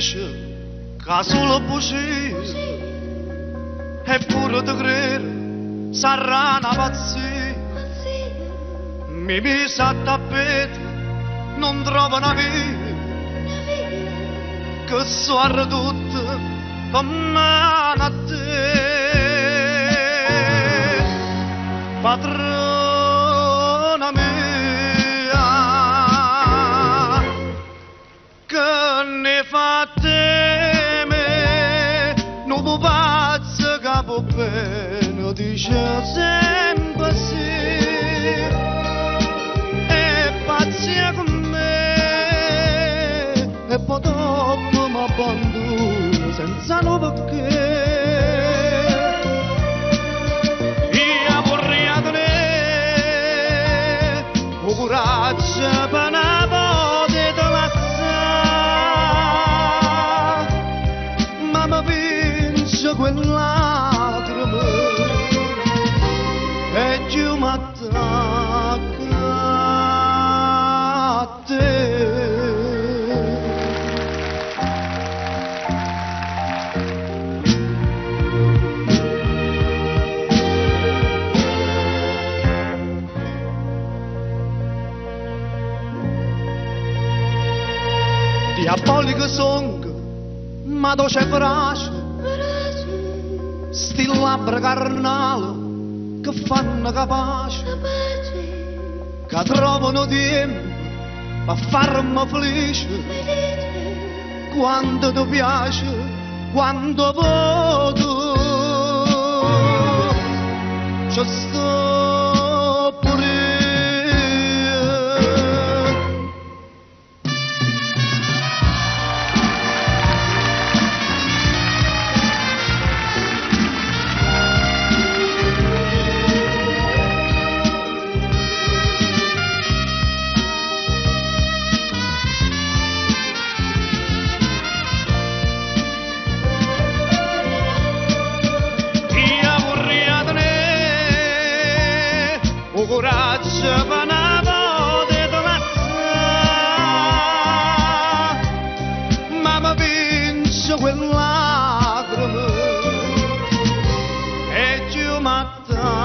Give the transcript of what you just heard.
dice che solo bugie eppure ti credo sarà una pazzia. Mi mise a tappeto, non trovo una via che sono tutte per mano a te, padrona mia, che ne fa teme, non può pazzo capo bene, dice sempre sì, e pazzia con me, e poi dopo mi abbandono senza no perché. Io vorrei tenere un coraggio per una volta ma mi vince quell'acrima e giù mi attacca a te. Diabolico song, ma dolce brace, sti labbra carnale che fanno capace, che trovano tempo per farmi felice, quando ti piace, quando voto, ci sto pure io. Coraggio per una volta ma mi vince quell'acrima e giù mi attacca